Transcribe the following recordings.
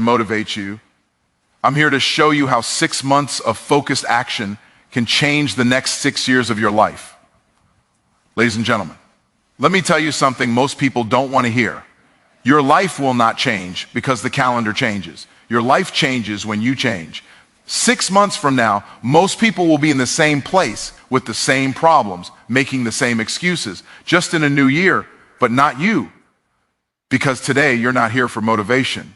motivate you. I'm here to show you how 6 months of focused action can change the next 6 years of your life. Ladies and gentlemen, let me tell you something most people don't want to hear. Your life will not change because the calendar changes. Your life changes when you change. 6 months from now, most people will be in the same place with the same problems, making the same excuses, just in a new year, but not you. Because today, you're not here for motivation.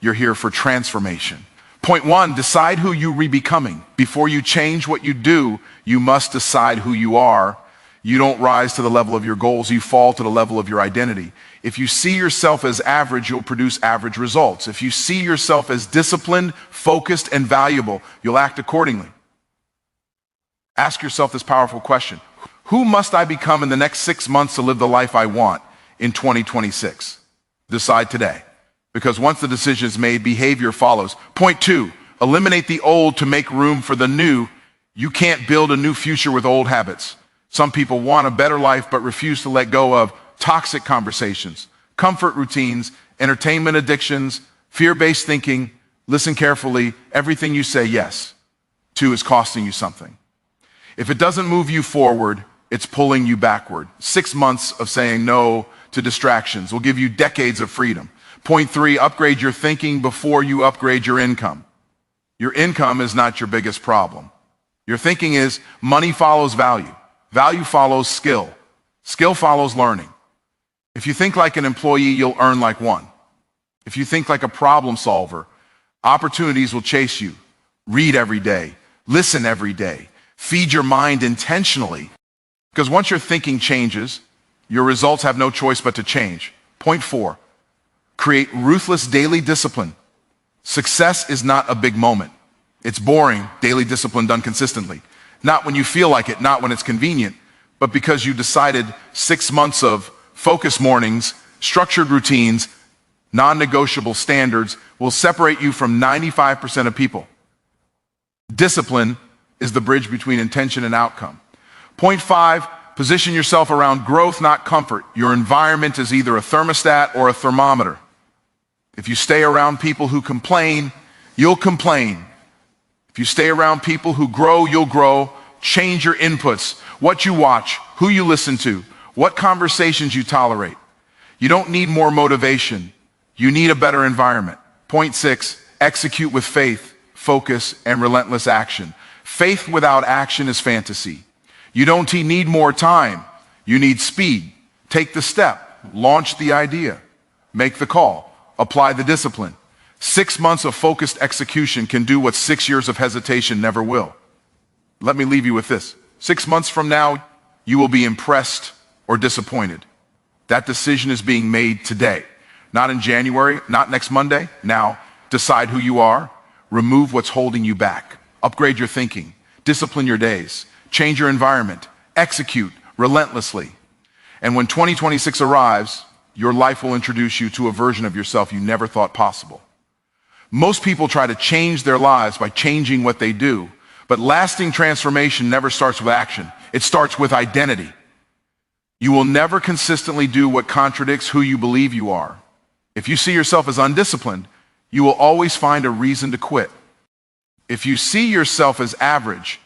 You're here for transformation. Point 1, decide who you're becoming. Before you change what you do, you must decide who you are. You don't rise to the level of your goals, you fall to the level of your identity. If you see yourself as average, you'll produce average results. If you see yourself as disciplined, focused, and valuable, you'll act accordingly. Ask yourself this powerful question. Who must I become in the next 6 months to live the life I want in 2026? Decide today. Because once the decision is made, behavior follows. Point 2, eliminate the old to make room for the new. You can't build a new future with old habits. Some people want a better life but refuse to let go of toxic conversations, comfort routines, entertainment addictions, fear-based thinking. Listen carefully. Everything you say yes to is costing you something. If it doesn't move you forward, it's pulling you backward. 6 months of saying no to distractions will give you decades of freedom. Point 3, upgrade your thinking before you upgrade your income. Your income is not your biggest problem. Your thinking is money follows value. Value follows skill. Skill follows learning. If you think like an employee, you'll earn like one. If you think like a problem solver, opportunities will chase you. Read every day. Listen every day. Feed your mind intentionally. Because once your thinking changes, your results have no choice but to change. Point 4, create ruthless daily discipline. Success is not a big moment. It's boring, daily discipline done consistently. Not when you feel like it, not when it's convenient, but because you decided 6 months of focused mornings, structured routines, non-negotiable standards will separate you from 95% of people. Discipline is the bridge between intention and outcome. Point 5, position yourself around growth, not comfort. Your environment is either a thermostat or a thermometer. If you stay around people who complain, you'll complain. If you stay around people who grow, you'll grow. Change your inputs, what you watch, who you listen to, what conversations you tolerate. You don't need more motivation. You need a better environment. Point 6, execute with faith, focus, and relentless action. Faith without action is fantasy. You don't need more time. You need speed. Take the step. Launch the idea. Make the call. Apply the discipline. 6 months of focused execution can do what 6 years of hesitation never will. Let me leave you with this. 6 months from now, you will be impressed or disappointed. That decision is being made today. Not in January, not next Monday. Now, decide who you are. Remove what's holding you back. Upgrade your thinking. Discipline your days. Change your environment. Execute relentlessly. And when 2026 arrives, your life will introduce you to a version of yourself you never thought possible. Most people try to change their lives by changing what they do, but lasting transformation never starts with action. It starts with identity. You will never consistently do what contradicts who you believe you are. If you see yourself as undisciplined, you will always find a reason to quit. If you see yourself as average,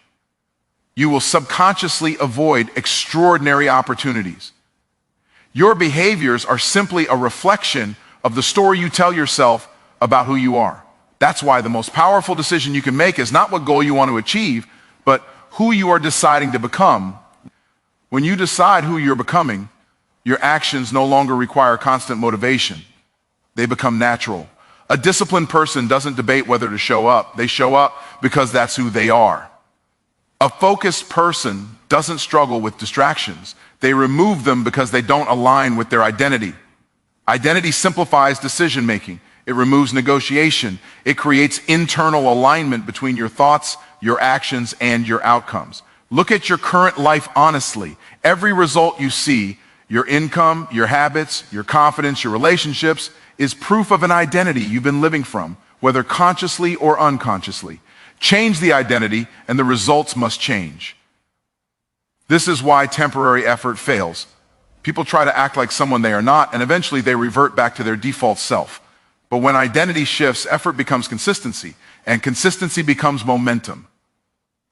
you will subconsciously avoid extraordinary opportunities. Your behaviors are simply a reflection of the story you tell yourself about who you are. That's why the most powerful decision you can make is not what goal you want to achieve, but who you are deciding to become. When you decide who you're becoming, your actions no longer require constant motivation. They become natural. A disciplined person doesn't debate whether to show up. They show up because that's who they are. A focused person doesn't struggle with distractions. They remove them because they don't align with their identity. Identity simplifies decision-making. It removes negotiation. It creates internal alignment between your thoughts, your actions, and your outcomes. Look at your current life honestly. Every result you see, your income, your habits, your confidence, your relationships, is proof of an identity you've been living from, whether consciously or unconsciously. Change the identity, and the results must change. This is why temporary effort fails. People try to act like someone they are not, and eventually they revert back to their default self. But when identity shifts, effort becomes consistency, and consistency becomes momentum.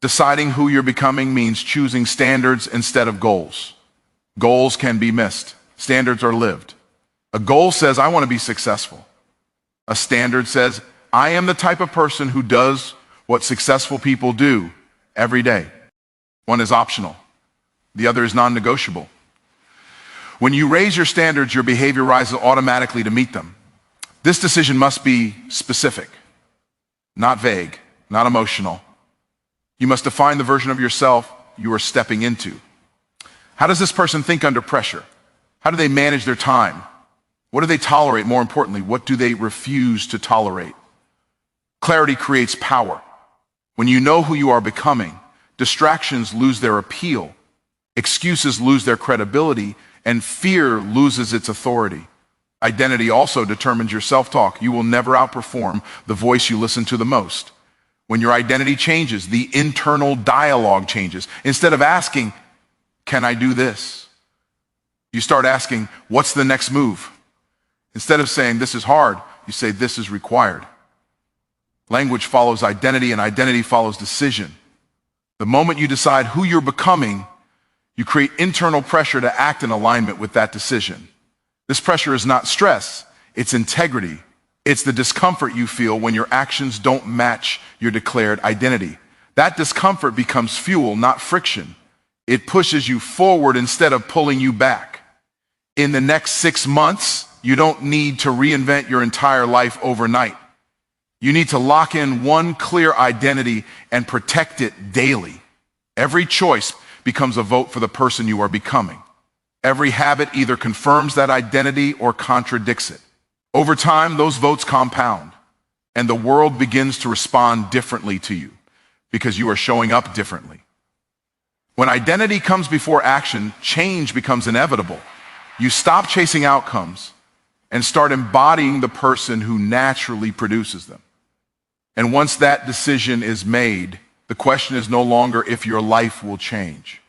Deciding who you're becoming means choosing standards instead of goals. Goals can be missed. Standards are lived. A goal says, I want to be successful. A standard says, I am the type of person who does what successful people do every day. One is optional. The other is non-negotiable. When you raise your standards, your behavior rises automatically to meet them. This decision must be specific, not vague, not emotional. You must define the version of yourself you are stepping into. How does this person think under pressure? How do they manage their time? What do they tolerate? More importantly, what do they refuse to tolerate? Clarity creates power. When you know who you are becoming, distractions lose their appeal, excuses lose their credibility, and fear loses its authority. Identity also determines your self-talk. You will never outperform the voice you listen to the most. When your identity changes, the internal dialogue changes. Instead of asking, can I do this? You start asking, what's the next move? Instead of saying, this is hard, you say, this is required. Language follows identity, and identity follows decision. The moment you decide who you're becoming, you create internal pressure to act in alignment with that decision. This pressure is not stress, it's integrity. It's the discomfort you feel when your actions don't match your declared identity. That discomfort becomes fuel, not friction. It pushes you forward instead of pulling you back. In the next 6 months, you don't need to reinvent your entire life overnight. You need to lock in one clear identity and protect it daily. Every choice becomes a vote for the person you are becoming. Every habit either confirms that identity or contradicts it. Over time, those votes compound, and the world begins to respond differently to you because you are showing up differently. When identity comes before action, change becomes inevitable. You stop chasing outcomes and start embodying the person who naturally produces them. And once that decision is made, the question is no longer if your life will change.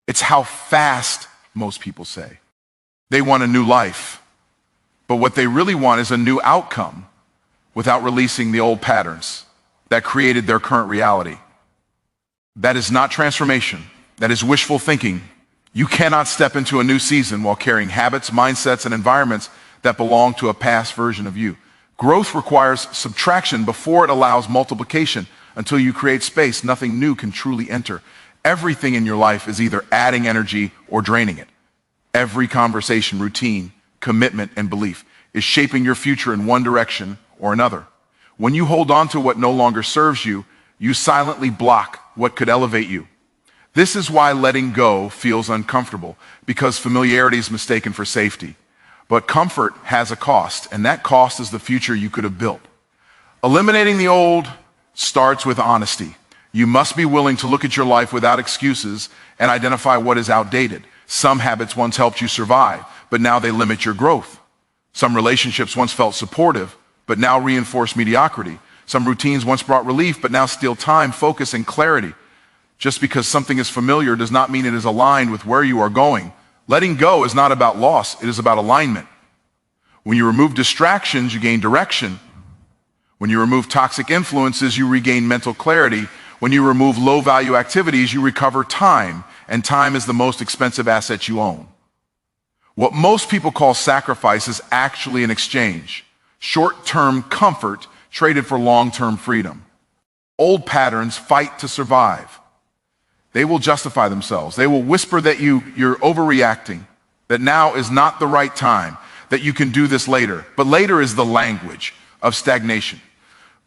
It's how fast most people say. They want a new life, but what they really want is a new outcome without releasing the old patterns that created their current reality. That is not transformation. That is wishful thinking. You cannot step into a new season while carrying habits, mindsets, and environments that belong to a past version of you. Growth requires subtraction before it allows multiplication. Until you create space, nothing new can truly enter. Everything in your life is either adding energy or draining it. Every conversation, routine, commitment, and belief is shaping your future in one direction or another. When you hold on to what no longer serves you, you silently block what could elevate you. This is why letting go feels uncomfortable, because familiarity is mistaken for safety. But comfort has a cost, and that cost is the future you could have built. Eliminating the old starts with honesty. You must be willing to look at your life without excuses and identify what is outdated. Some habits once helped you survive, but now they limit your growth. Some relationships once felt supportive, but now reinforce mediocrity. Some routines once brought relief, but now steal time, focus, and clarity. Just because something is familiar does not mean it is aligned with where you are going. Letting go is not about loss, it is about alignment. When you remove distractions, you gain direction. When you remove toxic influences, you regain mental clarity. When you remove low-value activities, you recover time, and time is the most expensive asset you own. What most people call sacrifice is actually an exchange. Short-term comfort traded for long-term freedom. Old patterns fight to survive. They will justify themselves. They will whisper that you're overreacting, that now is not the right time, that you can do this later. But later is the language of stagnation.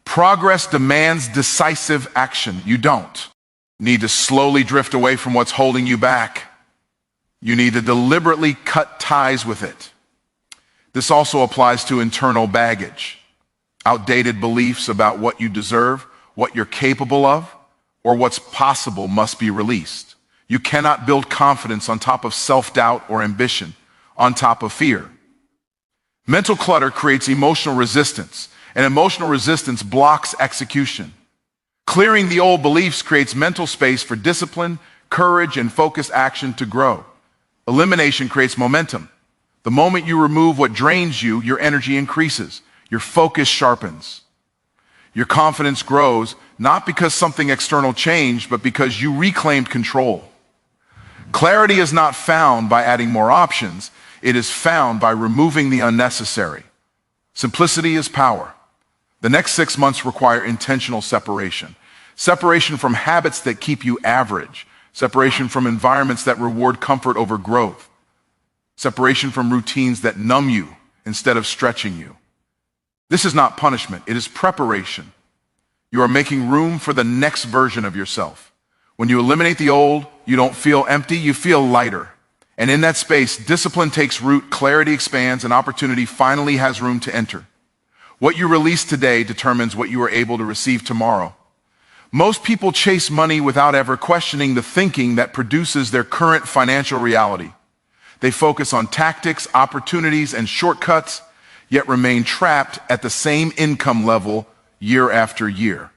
Progress demands decisive action. You don't need to slowly drift away from what's holding you back. You need to deliberately cut ties with it. This also applies to internal baggage, outdated beliefs about what you deserve, what you're capable of, or what's possible must be released. You cannot build confidence on top of self-doubt or ambition, on top of fear. Mental clutter creates emotional resistance, and emotional resistance blocks execution. Clearing the old beliefs creates mental space for discipline, courage, and focused action to grow. Elimination creates momentum. The moment you remove what drains you, your energy increases. Your focus sharpens. Your confidence grows, not because something external changed, but because you reclaimed control. Clarity is not found by adding more options. It is found by removing the unnecessary. Simplicity is power. The next 6 months require intentional separation. Separation from habits that keep you average. Separation from environments that reward comfort over growth. Separation from routines that numb you instead of stretching you. This is not punishment, it is preparation. You are making room for the next version of yourself. When you eliminate the old, you don't feel empty, you feel lighter. And in that space, discipline takes root, clarity expands, and opportunity finally has room to enter. What you release today determines what you are able to receive tomorrow. Most people chase money without ever questioning the thinking that produces their current financial reality. They focus on tactics, opportunities, and shortcuts, yet remain trapped at the same income level year after year.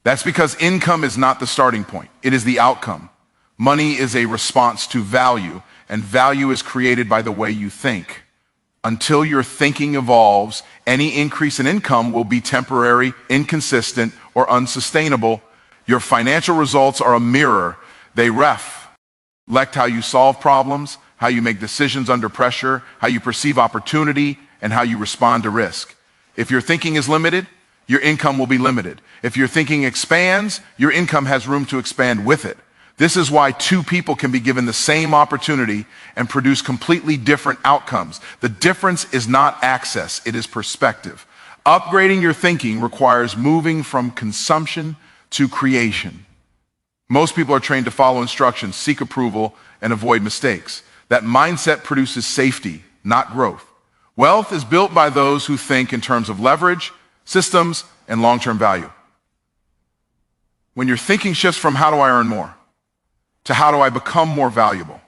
That's because income is not the starting point. It is the outcome. Money is a response to value, and value is created by the way you think. Until your thinking evolves, any increase in income will be temporary, inconsistent, or unsustainable. Your financial results are a mirror. They reflect how you solve problems, how you make decisions under pressure, how you perceive opportunity, and how you respond to risk. If your thinking is limited, your income will be limited. If your thinking expands, your income has room to expand with it. This is why two people can be given the same opportunity and produce completely different outcomes. The difference is not access, it is perspective. Upgrading your thinking requires moving from consumption to creation. Most people are trained to follow instructions, seek approval, and avoid mistakes. That mindset produces safety, not growth. Wealth is built by those who think in terms of leverage, systems, and long-term value. When your thinking shifts from how do I earn more to how do I become more valuable,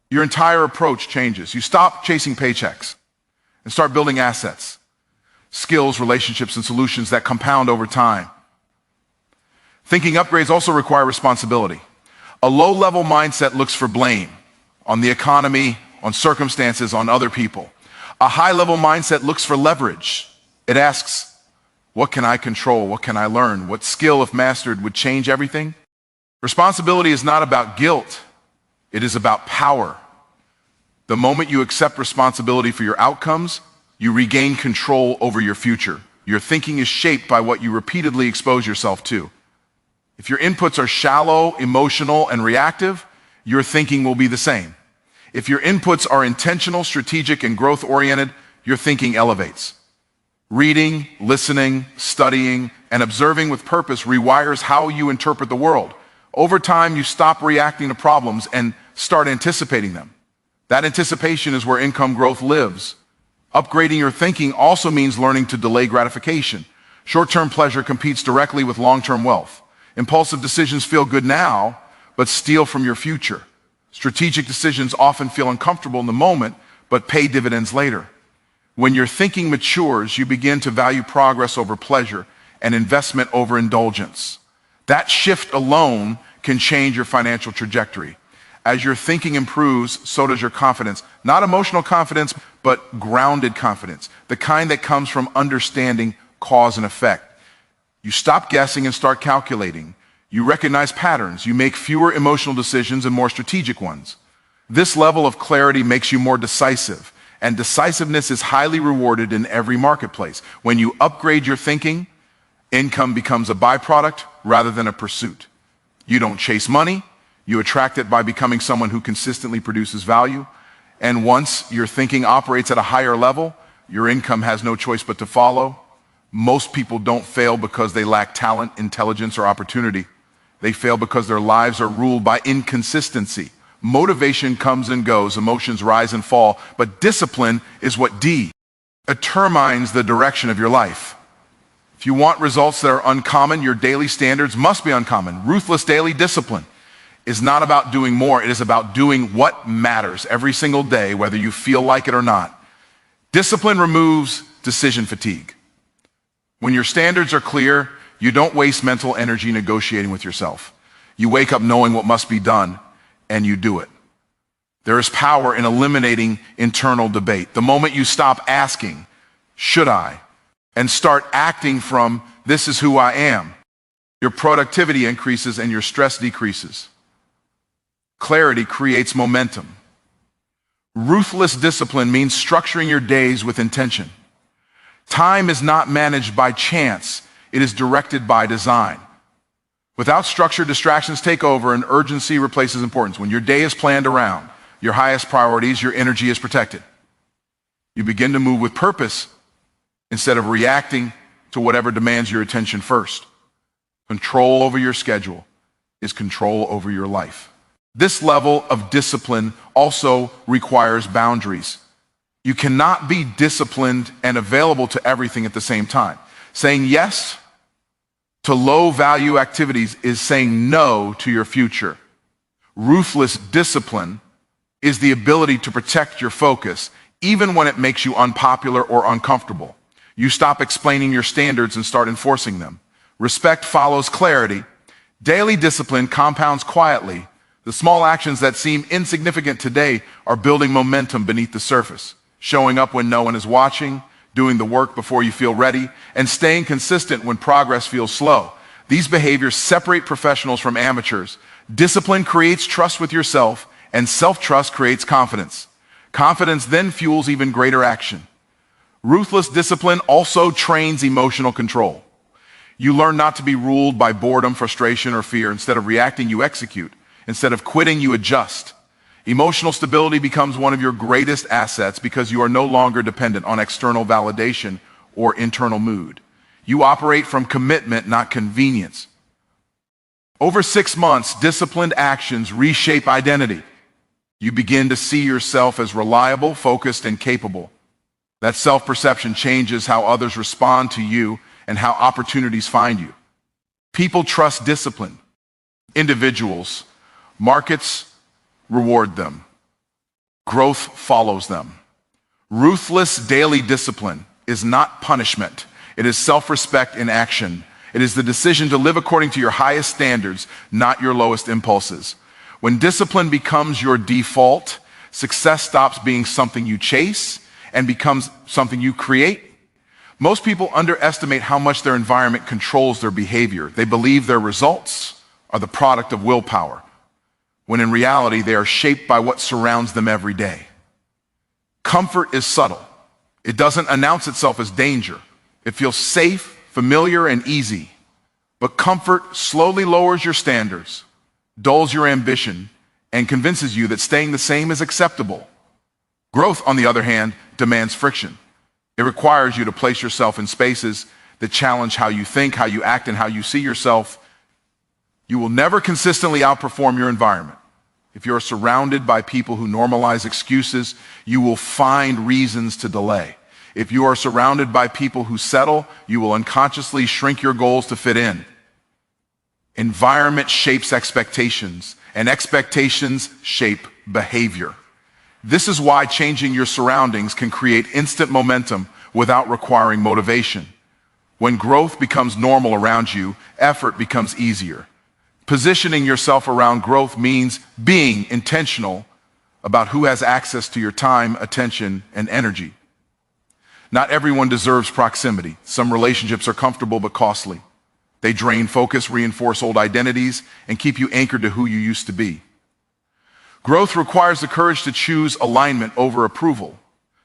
your entire approach changes. You stop chasing paychecks and start building assets, skills, relationships, and solutions that compound over time. Thinking upgrades also require responsibility. A low-level mindset looks for blame on the economy, on circumstances, on other people. A high-level mindset looks for leverage. It asks, what can I control? What can I learn? What skill, if mastered, would change everything? Responsibility is not about guilt. It is about power. The moment you accept responsibility for your outcomes, you regain control over your future. Your thinking is shaped by what you repeatedly expose yourself to. If your inputs are shallow, emotional, and reactive, your thinking will be the same. If your inputs are intentional, strategic, and growth-oriented, your thinking elevates. Reading, listening, studying, and observing with purpose rewires how you interpret the world. Over time, you stop reacting to problems and start anticipating them. That anticipation is where income growth lives. Upgrading your thinking also means learning to delay gratification. Short-term pleasure competes directly with long-term wealth. Impulsive decisions feel good now, but steal from your future. Strategic decisions often feel uncomfortable in the moment, but pay dividends later. When your thinking matures, you begin to value progress over pleasure and investment over indulgence. That shift alone can change your financial trajectory. As your thinking improves, so does your confidence. Not emotional confidence, but grounded confidence, the kind that comes from understanding cause and effect. You stop guessing and start calculating. You recognize patterns. You make fewer emotional decisions and more strategic ones. This level of clarity makes you more decisive, and decisiveness is highly rewarded in every marketplace. When you upgrade your thinking, income becomes a byproduct rather than a pursuit. You don't chase money. You attract it by becoming someone who consistently produces value. And once your thinking operates at a higher level, your income has no choice but to follow. Most people don't fail because they lack talent, intelligence, or opportunity. They fail because their lives are ruled by inconsistency. Motivation comes and goes, emotions rise and fall, but discipline is what determines the direction of your life. If you want results that are uncommon, your daily standards must be uncommon. Ruthless daily discipline is not about doing more. It is about doing what matters every single day, whether you feel like it or not. Discipline removes decision fatigue. When your standards are clear, you don't waste mental energy negotiating with yourself. You wake up knowing what must be done, and you do it. There is power in eliminating internal debate. The moment you stop asking, should I, and start acting from "this is who I am," your productivity increases and your stress decreases. Clarity creates momentum. Ruthless discipline means structuring your days with intention. Time is not managed by chance, it is directed by design. Without structure, distractions take over and urgency replaces importance. When your day is planned around your highest priorities, your energy is protected. You begin to move with purpose instead of reacting to whatever demands your attention first. Control over your schedule is control over your life. This level of discipline also requires boundaries. You cannot be disciplined and available to everything at the same time. Saying yes to low-value activities is saying no to your future. Ruthless discipline is the ability to protect your focus, even when it makes you unpopular or uncomfortable. You stop explaining your standards and start enforcing them. Respect follows clarity. Daily discipline compounds quietly. The small actions that seem insignificant today are building momentum beneath the surface. Showing up when no one is watching, doing the work before you feel ready, and staying consistent when progress feels slow. These behaviors separate professionals from amateurs. Discipline creates trust with yourself, and self-trust creates confidence. Confidence then fuels even greater action. Ruthless discipline also trains emotional control. You learn not to be ruled by boredom, frustration, or fear. Instead of reacting, you execute. Instead of quitting, you adjust. Emotional stability becomes one of your greatest assets because you are no longer dependent on external validation or internal mood. You operate from commitment, not convenience. Over 6 months, disciplined actions reshape identity. You begin to see yourself as reliable, focused, and capable. That self-perception changes how others respond to you and how opportunities find you. People trust discipline. Individuals, markets reward them. Growth follows them. Ruthless daily discipline is not punishment. It is self-respect in action. It is the decision to live according to your highest standards, not your lowest impulses. When discipline becomes your default, success stops being something you chase and becomes something you create. Most people underestimate how much their environment controls their behavior. They believe their results are the product of willpower, when in reality they are shaped by what surrounds them every day. Comfort is subtle. It doesn't announce itself as danger. It feels safe, familiar, and easy. But comfort slowly lowers your standards, dulls your ambition, and convinces you that staying the same is acceptable. Growth, on the other hand, demands friction. It requires you to place yourself in spaces that challenge how you think, how you act, and how you see yourself. You will never consistently outperform your environment. If you're surrounded by people who normalize excuses, you will find reasons to delay. If you are surrounded by people who settle, you will unconsciously shrink your goals to fit in. Environment shapes expectations, and expectations shape behavior. This is why changing your surroundings can create instant momentum without requiring motivation. When growth becomes normal around you, effort becomes easier. Positioning yourself around growth means being intentional about who has access to your time, attention, and energy. Not everyone deserves proximity. Some relationships are comfortable but costly. They drain focus, reinforce old identities, and keep you anchored to who you used to be. Growth requires the courage to choose alignment over approval.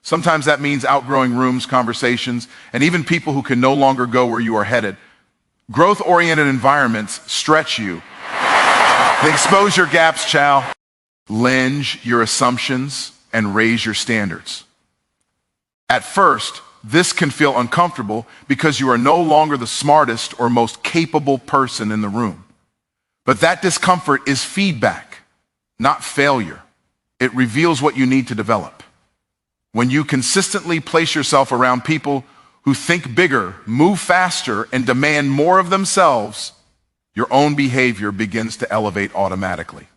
Sometimes that means outgrowing rooms, conversations, and even people who can no longer go where you are headed. Growth-oriented environments stretch you. They expose your gaps, lenge your assumptions, and raise your standards. At first, this can feel uncomfortable because you are no longer the smartest or most capable person in the room. But that discomfort is feedback, not failure. It reveals what you need to develop. When you consistently place yourself around people who think bigger, move faster, and demand more of themselves, your own behavior begins to elevate automatically.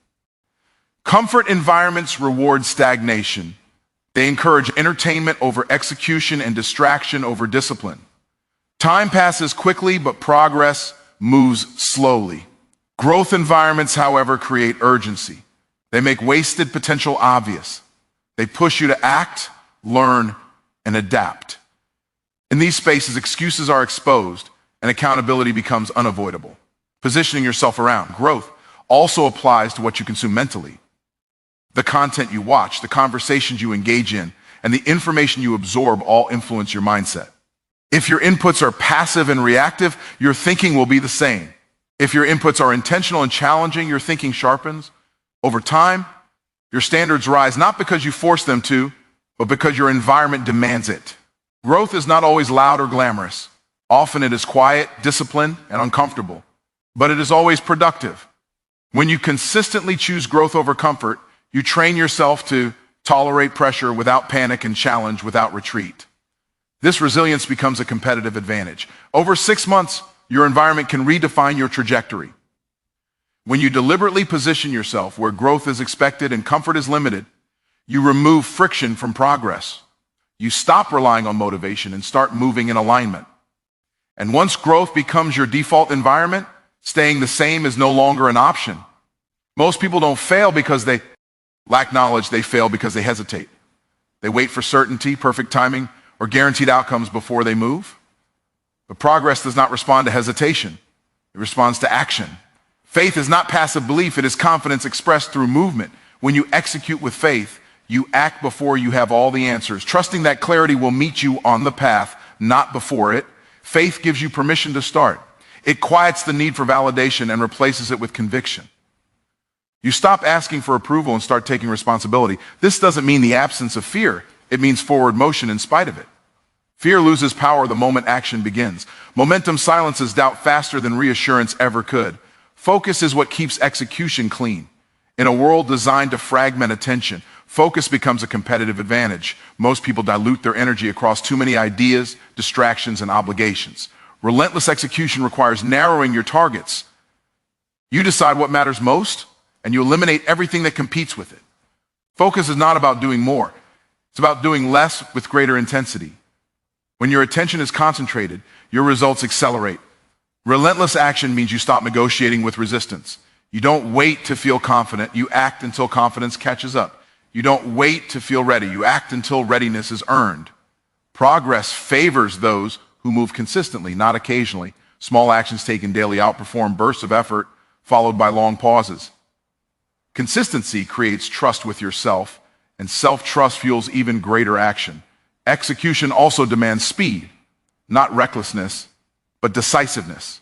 Comfort environments reward stagnation. They encourage entertainment over execution and distraction over discipline. Time passes quickly, but progress moves slowly. Growth environments, however, create urgency. They make wasted potential obvious. They push you to act, learn, and adapt. In these spaces, excuses are exposed and accountability becomes unavoidable. Positioning yourself around growth also applies to what you consume mentally. The content you watch, the conversations you engage in, and the information you absorb all influence your mindset. If your inputs are passive and reactive, your thinking will be the same. If your inputs are intentional and challenging, your thinking sharpens. Over time, your standards rise not because you force them to, but because your environment demands it. Growth is not always loud or glamorous. Often it is quiet, disciplined, and uncomfortable. But it is always productive. When you consistently choose growth over comfort, you train yourself to tolerate pressure without panic and challenge without retreat. This resilience becomes a competitive advantage. Over 6 months, your environment can redefine your trajectory. When you deliberately position yourself where growth is expected and comfort is limited, you remove friction from progress. You stop relying on motivation and start moving in alignment. And once growth becomes your default environment, staying the same is no longer an option. Most people don't fail because they lack knowledge, they fail because they hesitate. They wait for certainty, perfect timing, or guaranteed outcomes before they move. But progress does not respond to hesitation. It responds to action. Faith is not passive belief, it is confidence expressed through movement. When you execute with faith, you act before you have all the answers, trusting that clarity will meet you on the path, not before it. Faith gives you permission to start. It quiets the need for validation and replaces it with conviction. You stop asking for approval and start taking responsibility. This doesn't mean the absence of fear. It means forward motion in spite of it. Fear loses power the moment action begins. Momentum silences doubt faster than reassurance ever could. Focus is what keeps execution clean. In a world designed to fragment attention, focus becomes a competitive advantage. Most people dilute their energy across too many ideas, distractions, and obligations. Relentless execution requires narrowing your targets. You decide what matters most, and you eliminate everything that competes with it. Focus is not about doing more. It's about doing less with greater intensity. When your attention is concentrated, your results accelerate. Relentless action means you stop negotiating with resistance. You don't wait to feel confident. You act until confidence catches up. You don't wait to feel ready. You act until readiness is earned. Progress favors those who move consistently, not occasionally. Small actions taken daily outperform bursts of effort followed by long pauses. Consistency creates trust with yourself, and self-trust fuels even greater action. Execution also demands speed, not recklessness, but decisiveness.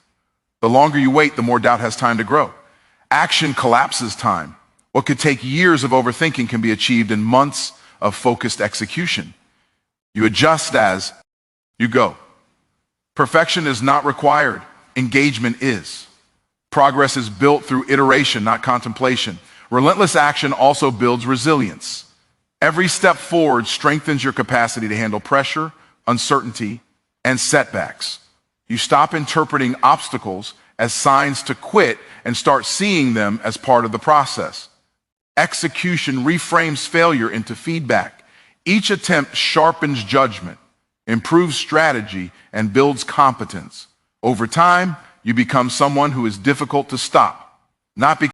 The longer you wait, the more doubt has time to grow. Action collapses time. What could take years of overthinking can be achieved in months of focused execution. You adjust as you go. Perfection is not required. Engagement is. Progress is built through iteration, not contemplation. Relentless action also builds resilience. Every step forward strengthens your capacity to handle pressure, uncertainty, and setbacks. You stop interpreting obstacles as signs to quit and start seeing them as part of the process. Execution reframes failure into feedback. Each attempt sharpens judgment, improves strategy, and builds competence. Over time, you become someone who is difficult to stop, not because